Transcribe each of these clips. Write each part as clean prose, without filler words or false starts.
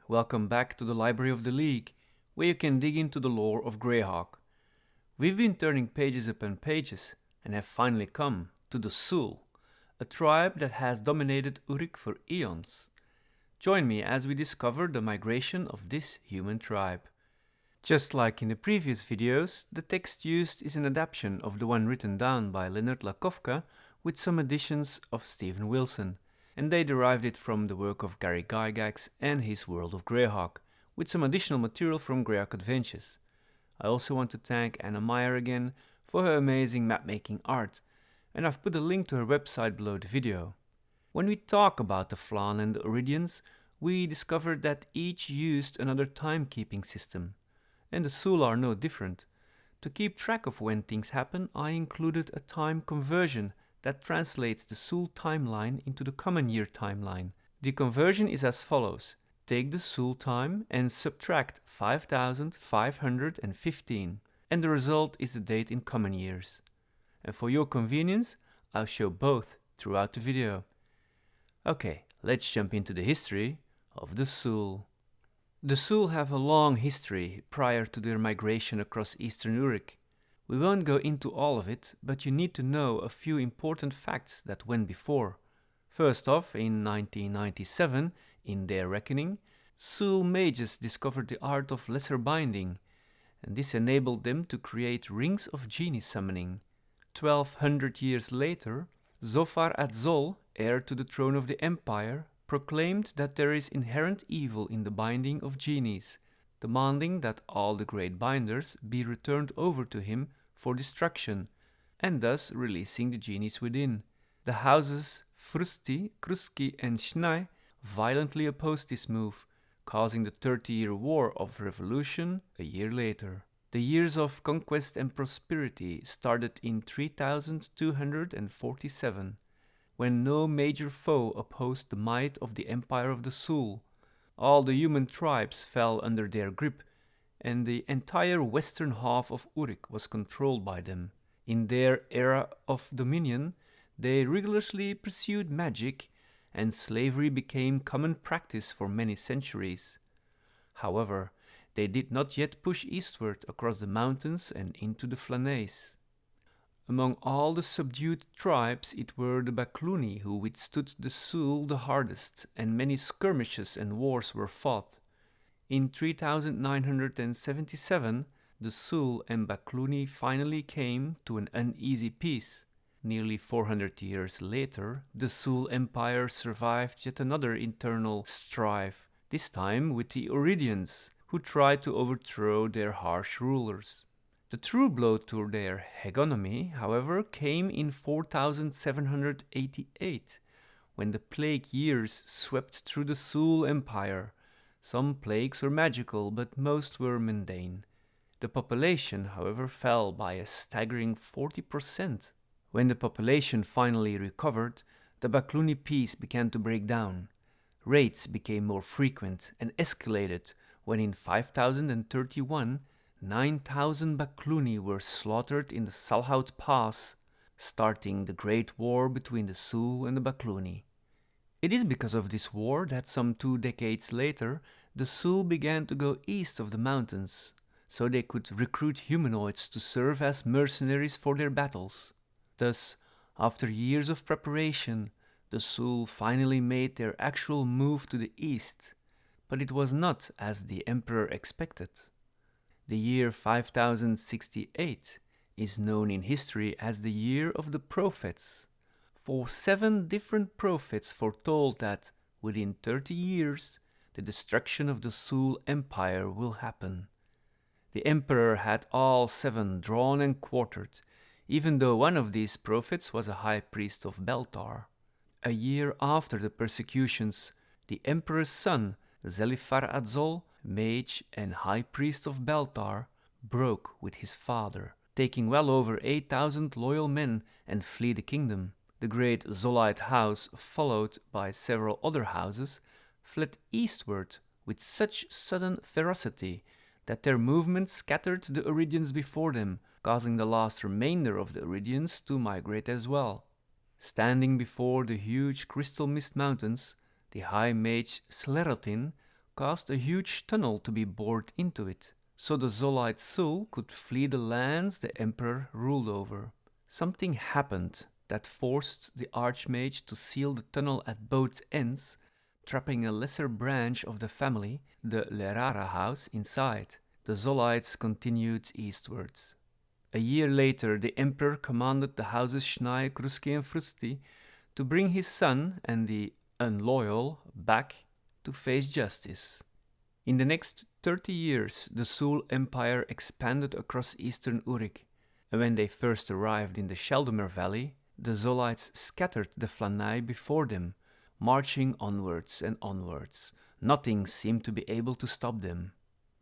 welcome back to the Library of the League, where you can dig into the lore of Greyhawk. We've been turning pages upon pages and have finally come to the Suel, a tribe that has dominated Uruk for eons. Join me as we discover the migration of this human tribe. Just like in the previous videos, the text used is an adaptation of the one written down by Lenard Lakofka with some additions of Stephen Wilson, and they derived it from the work of Gary Gygax and his World of Greyhawk, with some additional material from Greyhawk Adventures. I also want to thank Anna Meyer again for her amazing map-making art, and I've put a link to her website below the video. When we talk about the Flannae and the Oeridians, we discovered that each used another timekeeping system, and the Suel are no different. To keep track of when things happen, I included a time conversion that translates the Suel timeline into the common year timeline. The conversion is as follows. Take the Suel time and subtract 5515, and the result is the date in common years. And for your convenience, I'll show both throughout the video. Okay, let's jump into the history of the Suel. The Suel have a long history prior to their migration across eastern Uruk. We won't go into all of it, but you need to know a few important facts that went before. First off, in 1997, in their reckoning, Suel mages discovered the art of lesser binding, and this enabled them to create rings of genie summoning. 1200 years later, Zophar Adzol, heir to the throne of the empire, proclaimed that there is inherent evil in the binding of genies, demanding that all the great binders be returned over to him for destruction, and thus releasing the genies within. The houses Frusti, Kruski and Shnai violently opposed this move, causing the 30-year War of Revolution a year later. The years of conquest and prosperity started in 3247, when no major foe opposed the might of the Empire of the Suel. All the human tribes fell under their grip, and the entire western half of Uruk was controlled by them. In their era of dominion, they rigorously pursued magic, and slavery became common practice for many centuries. However, they did not yet push eastward across the mountains and into the Flannae. Among all the subdued tribes, it were the Bakluni who withstood the Suel the hardest, and many skirmishes and wars were fought. In 3977, the Suel and Bakluni finally came to an uneasy peace. Nearly 400 years later, the Suel Empire survived yet another internal strife, this time with the Oeridians, who tried to overthrow their harsh rulers. The true blow to their hegemony, however, came in 4788, when the plague years swept through the Suel Empire. Some plagues were magical, but most were mundane. The population, however, fell by a staggering 40%. When the population finally recovered, the Bakluni peace began to break down. Raids became more frequent and escalated when in 5031, 9,000 Bakluni were slaughtered in the Salhout Pass, starting the Great War between the Suel and the Bakluni. It is because of this war that some 2 decades later, the Suel began to go east of the mountains, so they could recruit humanoids to serve as mercenaries for their battles. Thus, after years of preparation, the Suel finally made their actual move to the east, but it was not as the emperor expected. The year 5068 is known in history as the year of the prophets. For 7 different prophets foretold that, within 30 years, the destruction of the Suel Empire will happen. The emperor had all 7 drawn and quartered, even though one of these prophets was a high priest of Beltar. A year after the persecutions, the emperor's son, Zelifar Adzol, mage and high priest of Beltar, broke with his father, taking well over 8,000 loyal men and flee the kingdom. The great Zolite house, followed by several other houses, fled eastward with such sudden ferocity that their movement scattered the Oeridians before them, causing the last remainder of the Oeridians to migrate as well. Standing before the huge crystal mist mountains, the high mage Sleraltin caused a huge tunnel to be bored into it, so the Zolite Suel could flee the lands the Emperor ruled over. Something happened that forced the Archmage to seal the tunnel at both ends, trapping a lesser branch of the family, the Lerara house, inside. The Zolites continued eastwards. A year later, the Emperor commanded the houses Flannae, Kruski and Frusti to bring his son and the unloyal back to face justice. In the next 30 years, the Suel Empire expanded across eastern Urik, and when they first arrived in the Sheldumer Valley, the Zolites scattered the Flannae before them, marching onwards and onwards. Nothing seemed to be able to stop them.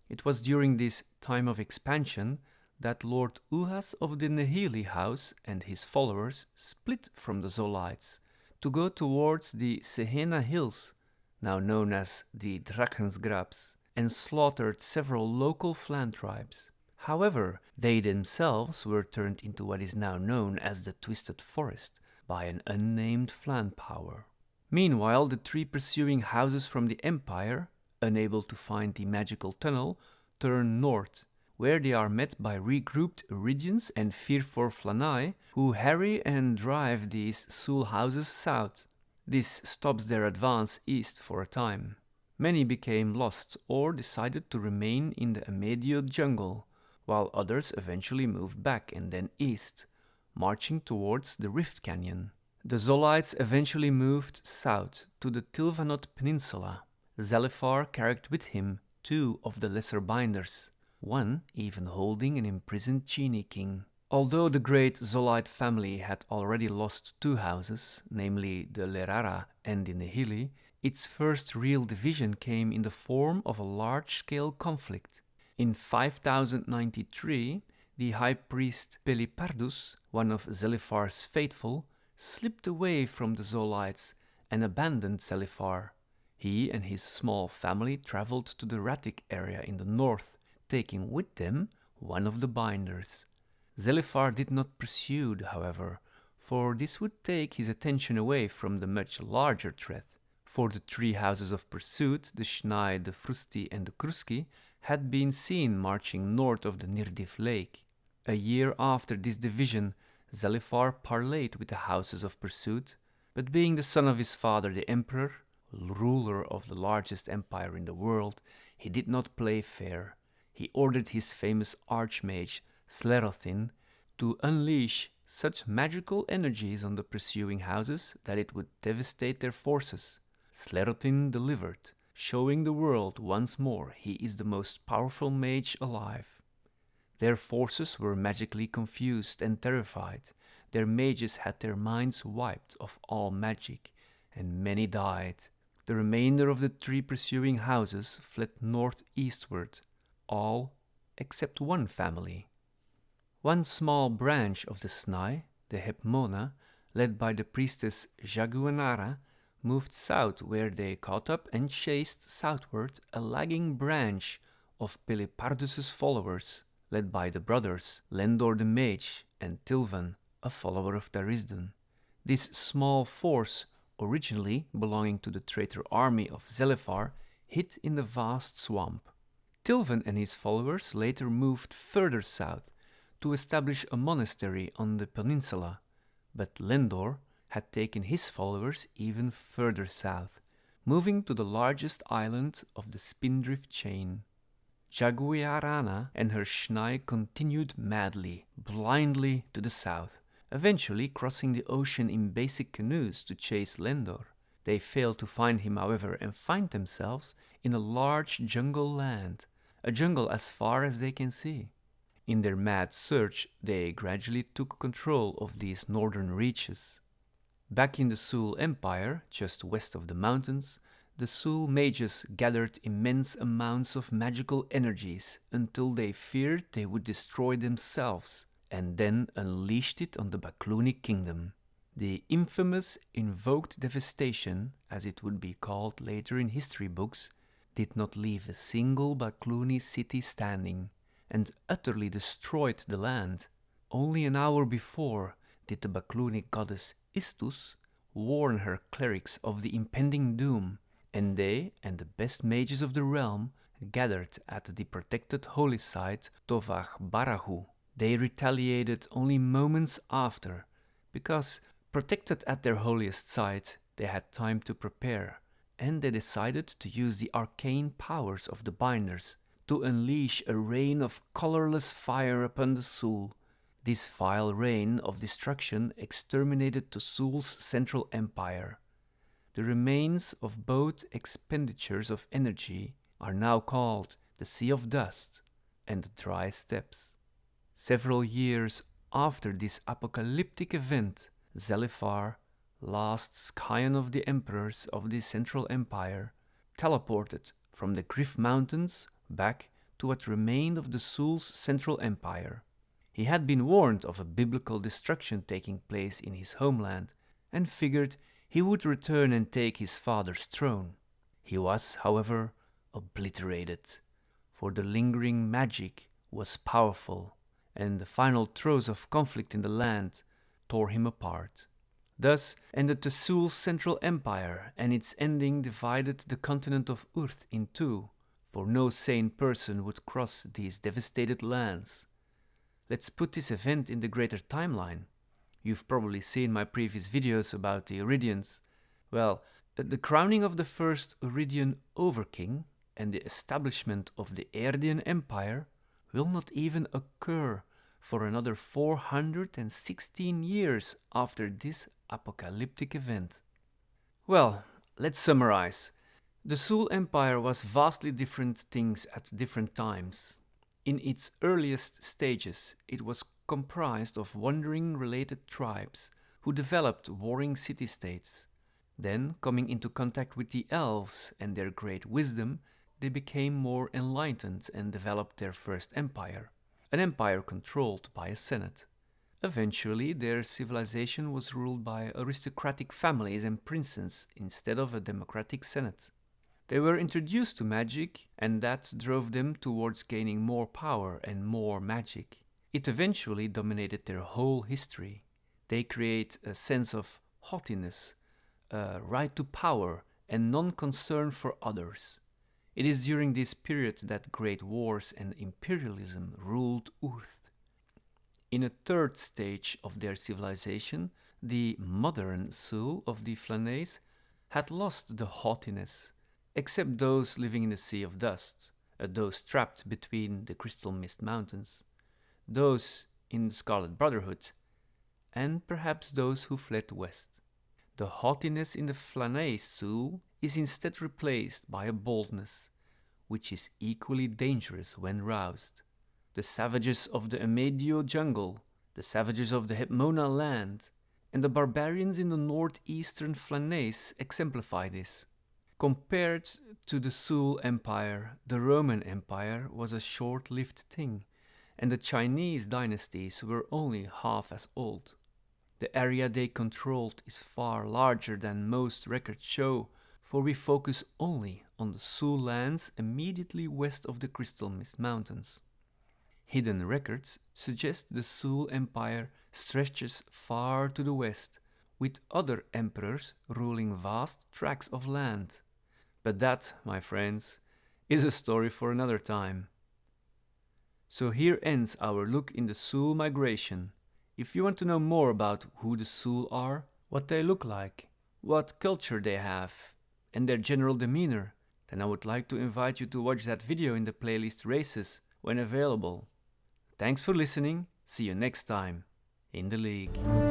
It was during this time of expansion that Lord Uhas of the Nihili house and his followers split from the Zolites to go towards the Sehena Hills, now known as the Drachensgrabs, and slaughtered several local Flan tribes. However, they themselves were turned into what is now known as the Twisted Forest by an unnamed Flan power. Meanwhile, the three pursuing houses from the Empire, unable to find the magical tunnel, turn north, where they are met by regrouped Oeridians and fearful Flannae, who harry and drive these Suel houses south. This stops their advance east for a time. Many became lost or decided to remain in the Amedio jungle, while others eventually moved back and then east, marching towards the Rift Canyon. The Zolites eventually moved south to the Tilvanot Peninsula. Zelifar carried with him 2 of the lesser binders, one even holding an imprisoned Genie King. Although the great Zolite family had already lost 2 houses, namely the Lerara and the Nihili, its first real division came in the form of a large-scale conflict. In 5093, the high priest Pelipardus, one of Zelifar's faithful, slipped away from the Zolites and abandoned Zelifar. He and his small family traveled to the Ratic area in the north, taking with them one of the binders. Zelifar did not pursue, however, for this would take his attention away from the much larger threat. For the 3 houses of pursuit, the Flannae, the Frusti and the Kruski, had been seen marching north of the Nirdiv Lake. A year after this division, Zelifar parleyed with the houses of pursuit, but being the son of his father the Emperor, ruler of the largest empire in the world, he did not play fair. He ordered his famous archmage, Slerothin, to unleash such magical energies on the pursuing houses that it would devastate their forces. Slerothin delivered, showing the world once more he is the most powerful mage alive. Their forces were magically confused and terrified. Their mages had their minds wiped of all magic, and many died. The remainder of the 3 pursuing houses fled northeastward, all except one family. One small branch of the Flannae, the Hepmona, led by the priestess Jaguanara, moved south, where they caught up and chased southward a lagging branch of Pelipardus's followers, led by the brothers Lendor the Mage and Tilvan, a follower of Tarisdan. This small force, originally belonging to the traitor army of Zelifar, hid in the vast swamp. Tilvan and his followers later moved further south to establish a monastery on the peninsula, but Lendor had taken his followers even further south, moving to the largest island of the Spindrift chain. Jaguarana and her Flannae continued madly, blindly to the south, eventually crossing the ocean in basic canoes to chase Lendor. They failed to find him, however, and find themselves in a large jungle land, a jungle as far as they can see. In their mad search, they gradually took control of these northern reaches. Back in the Suel Empire, just west of the mountains, the Suel mages gathered immense amounts of magical energies until they feared they would destroy themselves, and then unleashed it on the Bakluni kingdom. The infamous Invoked Devastation, as it would be called later in history books, did not leave a single Bakluni city standing, and utterly destroyed the land. Only an hour before did the Bakluni goddess Istus warn her clerics of the impending doom, and they and the best mages of the realm gathered at the protected holy site Tovach Barahu. They retaliated only moments after, because protected at their holiest site, they had time to prepare, and they decided to use the arcane powers of the Binders to unleash a rain of colorless fire upon the Suel. This vile rain of destruction exterminated the Suel's central empire. The remains of both expenditures of energy are now called the Sea of Dust and the Dry Steppes. Several years after this apocalyptic event, Zelifar, last scion of the emperors of the Central Empire, teleported from the Griff Mountains back to what remained of the Suel's Central Empire. He had been warned of a biblical destruction taking place in his homeland and figured he would return and take his father's throne. He was, however, obliterated, for the lingering magic was powerful, and the final throes of conflict in the land tore him apart. Thus ended the Suel's Central Empire, and its ending divided the continent of Oerth in two, for no sane person would cross these devastated lands. Let's put this event in the greater timeline. You've probably seen my previous videos about the Oeridians. Well, the crowning of the first Oeridian Overking and the establishment of the Aerdian Empire will not even occur for another 416 years after this apocalyptic event. Well, let's summarize. The Suel Empire was vastly different things at different times. In its earliest stages, it was comprised of wandering related tribes who developed warring city-states. Then, coming into contact with the elves and their great wisdom, they became more enlightened and developed their first empire, an empire controlled by a senate. Eventually, their civilization was ruled by aristocratic families and princes instead of a democratic senate. They were introduced to magic, and that drove them towards gaining more power and more magic. It eventually dominated their whole history. They create a sense of haughtiness, a right to power, and non-concern for others. It is during this period that great wars and imperialism ruled Oerth. In a third stage of their civilization, the modern Suel of the Flannaes had lost the haughtiness, except those living in the Sea of Dust, those trapped between the Crystal Mist Mountains, those in the Scarlet Brotherhood, and perhaps those who fled west. The haughtiness in the Flannae Suel is instead replaced by a boldness, which is equally dangerous when roused. The savages of the Amedio jungle, the savages of the Hepmona land, and the barbarians in the northeastern Flannaes exemplify this. Compared to the Suel Empire, the Roman Empire was a short-lived thing, and the Chinese dynasties were only half as old. The area they controlled is far larger than most records show, for we focus only on the Suel lands immediately west of the Crystal Mist Mountains. Hidden records suggest the Suel Empire stretches far to the west, with other emperors ruling vast tracts of land. But that, my friends, is a story for another time. So here ends our look in the Suel migration. If you want to know more about who the Suel are, what they look like, what culture they have, and their general demeanor, then I would like to invite you to watch that video in the playlist Races when available. Thanks for listening, see you next time in the League.